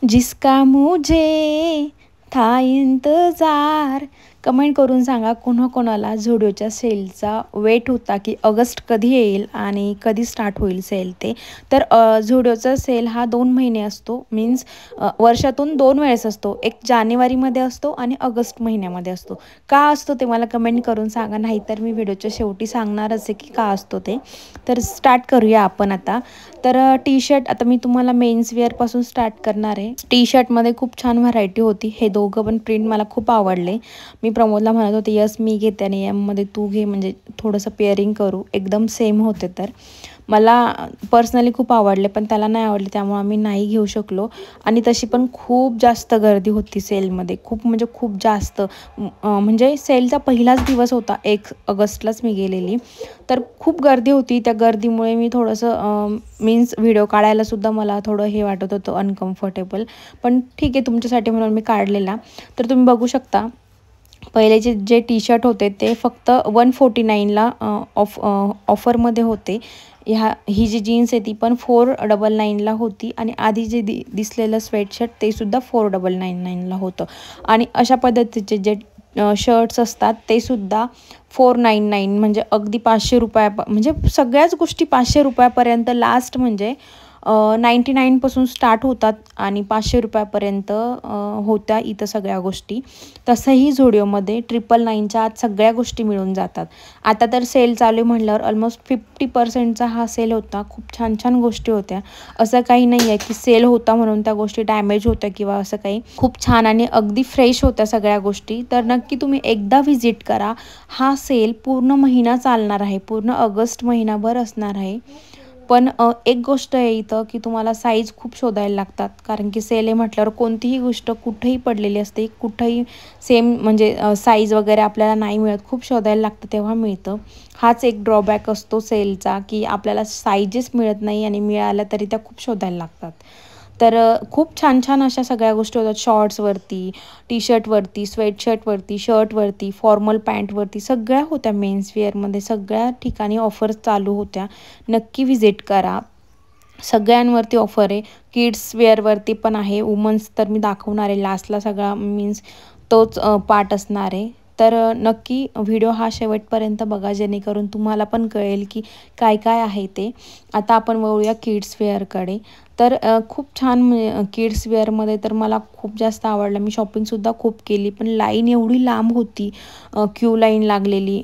जिसका मुझे था इंतजार। कमेंट करून सांगा कोणाकोणाला झुडिओच्या सेलचा वेट होता की ऑगस्ट कधी येईल आणि कधी स्टार्ट होईल सेल ते. तर झुडिओचा सेल हा 2 महिने असतो, मीन्स वर्षातून 2 वेळेस असतो. एक जानेवारीमध्ये असतो आणि ऑगस्ट महिन्यामध्ये असतो. का असतो ते मला कमेंट करून सांगा, नाहीतर मी व्हिडिओच्या शेवटी सांगणारच आहे की का असतो ते. तर स्टार्ट करूया आपण आता. तर टी शर्ट आता मी तुम्हाला मेन्स वेअरपासून स्टार्ट करणार आहे. टी शर्टमध्ये खूप छान व्हरायटी होती. हे दोघं पण प्रिंट मला खूप आवडले. मी प्रमोदला म्हणत होते यस मी घेते आणि यामध्ये तू घे, म्हणजे थोडंसं पेअरिंग करू, एकदम सेम होते. तर मला पर्सनली खूप आवडले, पण त्याला नाही आवडले, त्यामुळे आम्ही नाही घेऊ शकलो. आणि तशी पण खूप जास्त गर्दी होती सेलमध्ये, खूप म्हणजे खूप जास्त. म्हणजे सेलचा पहिलाच दिवस होता, 1 ऑगस्टलाच मी गेलेली. तर खूप गर्दी होती. त्या गर्दीमुळे मी थोडंसं मीन्स व्हिडिओ काढायलासुद्धा मला थोडं हे वाटत होतं, अनकम्फर्टेबल. पण ठीक आहे, तुमच्यासाठी म्हणून मी काढलेला. तर तुम्ही बघू शकता, पहिलेचे जे टी शर्ट होते ते फक्त 149ला ऑफरमध्ये होते. ही जी जीन्स आहे ती पण 499ला होती. आणि आधी जे दिसलेलं स्वेटशर्ट ते सुद्धा 4999ला होतं. आणि अशा पद्धतीचे जे शर्ट्स असतात ते सुद्धा 499, म्हणजे अगदी 500 रुपया, म्हणजे सगळ्याच गोष्टी 500 रुपयापर्यंत लास्ट, म्हणजे 99पासून स्टार्ट होतात आणि 500 रुपयापर्यंत होत्या इथं सगळ्या गोष्टी. तसंही झुडिओमध्ये 999च्या आत सगळ्या गोष्टी मिळून जातात. आता तर सेल चालू आहे म्हटल्यावर ऑलमोस्ट 50%चा हा सेल होता. खूप छान छान गोष्टी होत्या. असं काही नाही आहे की सेल होता म्हणून त्या गोष्टी डॅमेज होत्या किंवा असं काही. खूप छान आणि अगदी फ्रेश होत्या सगळ्या गोष्टी. तर नक्की तुम्ही एकदा व्हिजिट करा. हा सेल पूर्ण महिना चालणार आहे, पूर्ण ऑगस्ट महिनाभर असणार आहे. पण एक गोष्ट आहे इथं की तुम्हाला साईज खूप शोधायला लागतात, कारण की सेल आहे म्हटल्यावर कोणतीही गोष्ट कुठेही पडलेली असते, कुठंही सेम म्हणजे साईज वगैरे आपल्याला नाही मिळत, खूप शोधायला लागतं तेव्हा मिळतं. हाच एक ड्रॉबॅक असतो सेलचा, की आपल्याला साईजेस मिळत नाही आणि मिळाल्या तरी त्या खूप शोधायला लागतात. तर खूप छान छान अशा सगळ्या गोष्टी होतात. शॉर्ट्सवरती, टी शर्टवरती, स्वेटशर्टवरती, शर्टवरती, फॉर्मल पॅन्टवरती सगळ्या होत्या. मेन्स वेअरमध्ये सगळ्या ठिकाणी ऑफर्स चालू होत्या. नक्की व्हिजिट करा. सगळ्यांवरती ऑफर आहे. किड्स वेअरवरती पण आहे. वुमन्स तर मी दाखवणार आहे लास्टला, सगळा मीन्स तोच पार्ट असणार आहे. तर नक्की व्हिडिओ हा शेवटपर्यंत बघा, जेणेकरून तुम्हाला पण कळेल की काय काय आहे ते. आता आपण वळूया किड्स वेअरकडे. तर खूप छान किड्स वेअरमध्ये तर मला खूप जास्त आवडलं. मी शॉपिंगसुद्धा खूप केली, पण लाईन एवढी लांब होती, क्यू लाईन लागलेली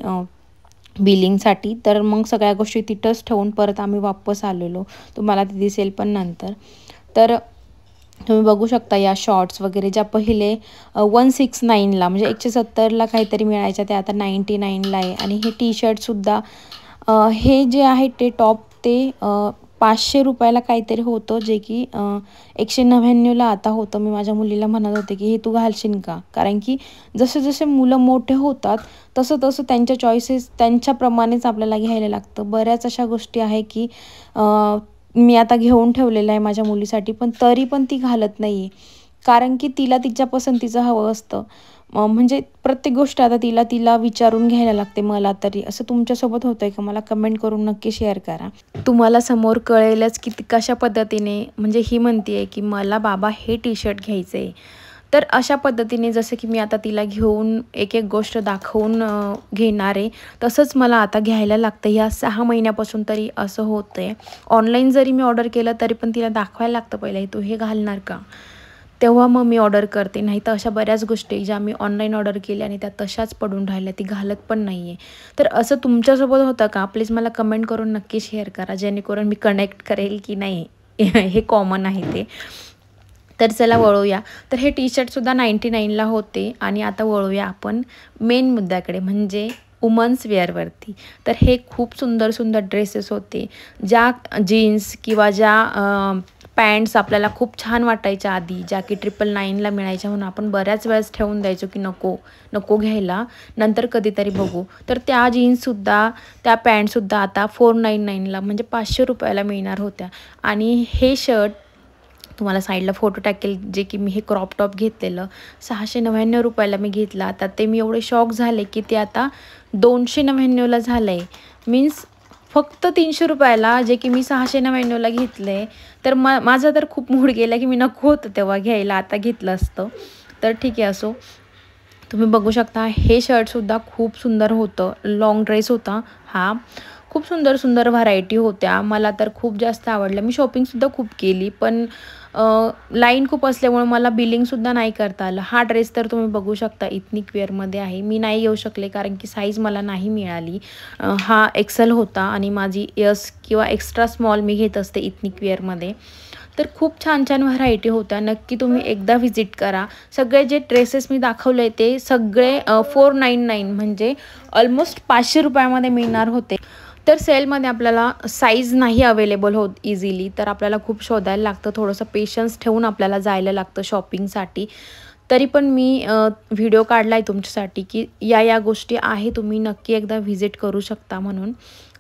बिलिंगसाठी. तर मग सगळ्या गोष्टी तिथंच ठेवून परत आम्ही वापस आलेलो. तुम्हाला ते दिसेल पण नंतर. तर तुम्ही बघू शकता या शॉर्ट्स वगैरे ज्या पहिले 169ला म्हणजे 170ला काहीतरी मिळायच्या, ते आता 99ला आहे. आणि हे टी शर्टसुद्धा हे जे आहे ते टॉप ते 500 रुपयाला काहीतरी होतं, जे की 199ला आता होतं. मी माझ्या मुलीला म्हणत होते की हे तू घालशील का, कारण की जसे जसे मुलं मोठे होतात तसं तसं त्यांच्या चॉईसेस त्यांच्याप्रमाणेच आपल्याला घ्यायला लागतं. बऱ्याच अशा गोष्टी आहे की मी आता घेऊन ठेवलेलं आहे माझ्या मुलीसाठी, पण तरी पण ती घालत नाही आहे, कारण की तिला तिच्या पसंतीचं हवं असतं. म्हणजे प्रत्येक गोष्ट आता तिला विचारून घ्यायला लागते मला तरी. असं तुमच्यासोबत होतं आहे का? मला कमेंट करून नक्की शेअर करा. तुम्हाला समोर कळेलच की कशा पद्धतीने, म्हणजे ही म्हणते आहे की मला बाबा हे टी शर्ट घ्यायचं आहे. तर अशा पद्धतीने जसं की मी आता तिला घेऊन एक एक गोष्ट दाखवून घेणार आहे, तसंच मला आता घ्यायला लागतं. ह्या 6 महिन्यापासून तरी असं होतं आहे. ऑनलाईन जरी मी ऑर्डर केलं तरी पण तिला दाखवायला लागतं पहिलं, तू हे घालणार का, तेव्हा मग मी ऑर्डर करते. नाही तर अशा बऱ्याच गोष्टी ज्या मी ऑनलाईन ऑर्डर केल्या आणि त्या तशाच पडून राहिल्या, ती घालत पण नाही आहे. तर असं तुमच्यासोबत होतं का? प्लीज मला कमेंट करून नक्की शेअर करा, जेणेकरून मी कनेक्ट करेल की नाही हे कॉमन आहे ते. तर चला वळूया. तर हे टी शर्टसुद्धा 99ला होते. आणि आता वळूया आपण मेन मुद्द्याकडे, म्हणजे वुमन्स वेअरवरती. तर हे खूप सुंदर सुंदर ड्रेसेस होते. ज्या जीन्स किंवा ज्या पॅन्ट्स आपल्याला खूप छान वाटायच्या आधी, ज्या की 999ला मिळायच्या, म्हणून आपण बऱ्याच वेळेस ठेवून द्यायचो की नको नको घ्यायला, नंतर कधीतरी बघू. तर त्या जीन्ससुद्धा, त्या पॅन्टसुद्धा आता 499ला म्हणजे 500 रुपयाला मिळणार होत्या. आणि हे शर्ट तुम्हाला साईडला फोटो टाकेल, जे की मी हे क्रॉप टॉप घेतलेलं 699 रुपयाला मी घेतलं. आता ते मी एवढे शॉक झाले की ते आता 299ला झालं आहे. मीन्स फक्त 300 रुपयाला, जे की मी 699ला घेतले. तर माझा तर खूप मूड गेला की मी नको होतं तेव्हा घ्यायला, आता घेतलं असतं. तर ठीक आहे, असो. तुम्ही बघू शकता हे शर्टसुद्धा खूप सुंदर होतं. लाँग ड्रेस होता हा. खूप सुंदर सुंदर व्हरायटी होत्या. मला तर खूप जास्त आवडलं. मी शॉपिंगसुद्धा खूप केली, पण लाईन खूप असल्यामुळे मला बिलिंगसुद्धा नाही करता आलं. हा ड्रेस तर तुम्ही बघू शकता इथनिक वेअरमध्ये आहे. मी नाही घेऊ शकले कारण की साईज मला नाही मिळाली. हा एक्सेल होता आणि माझी एस किंवा एक्स्ट्रा स्मॉल मी घेत असते इथनिक वेअरमध्ये. तर खूप छान छान व्हरायटी होत्या. नक्की तुम्ही एकदा व्हिजिट करा. सगळे जे ड्रेसेस मी दाखवले ते सगळे 499 म्हणजे ऑलमोस्ट 500 रुपयामध्ये मिळणार होते. तर सेलमध्ये आपल्याला साईज नाही अवेलेबल होत इझिली, तर आपल्याला खूप शोधायला लागतं. थोडंसं पेशन्स ठेवून आपल्याला जायला लागतं शॉपिंगसाठी. तरी पण मी व्हिडिओ काढला आहे तुमच्यासाठी की या गोष्टी आहे, तुम्ही नक्की एकदा व्हिजिट करू शकता म्हणून.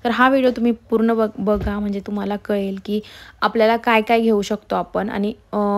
तर हा व्हिडिओ तुम्ही पूर्ण बघा म्हणजे तुम्हाला कळेल की आपल्याला काय काय घेऊ शकतो आपण. आणि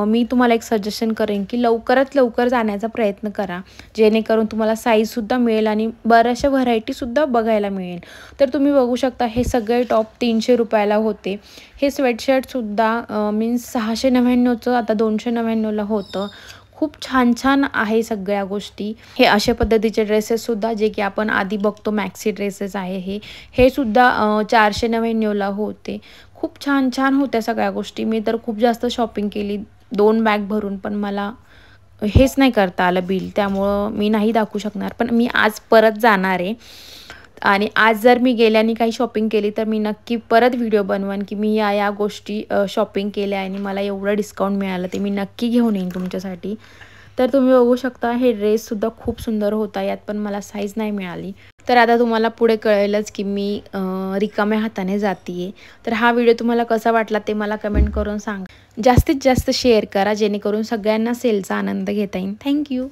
मी तुम्हाला एक सजेशन करेन की लवकरात लवकर जाण्याचा प्रयत्न करा, जेणेकरून तुम्हाला साईजसुद्धा मिळेल आणि बऱ्याचशा व्हरायटीसुद्धा बघायला मिळेल. तर तुम्ही बघू शकता हे सगळे टॉप 300 रुपयाला होते. हे स्वेटशर्टसुद्धा मीन्स 699चं आता 299ला होतं. खूप छान छान आहे सगळ्या गोष्टी. हे अशा पद्धतीचे ड्रेसेससुद्धा जे की आपण आधी बघतो मॅक्सी ड्रेसेस आहे हे सुद्धा 499ला होते. खूप छान छान होत्या सगळ्या गोष्टी. मी तर खूप जास्त शॉपिंग केली 2 बॅग भरून, पण मला हेच नाही करता आलं बिल, त्यामुळं मी नाही दाखवू शकणार. पण मी आज परत जाणार आहे आणि आज जर मी गेले आणि काही शॉपिंग केली तर मी नक्की परत व्हिडिओ बनवेन की मी या गोष्टी शॉपिंग केल्या आणि मला एवढं डिस्काउंट मिळालं, ते मी नक्की घेऊन येईन तुमच्यासाठी. तर तुम्ही बघू शकता हे ड्रेससुद्धा खूप सुंदर होता. यात पण मला साईज नाही मिळाली. तर आता तुम्हाला पुढे कळेलच की मी रिकाम्या हाताने जाते आहे. तर हा व्हिडिओ तुम्हाला कसा वाटला ते मला कमेंट करून सांगा. जास्तीत जास्त शेअर करा जेणेकरून सगळ्यांना सेलचा आनंद घेता येईल. थँक्यू.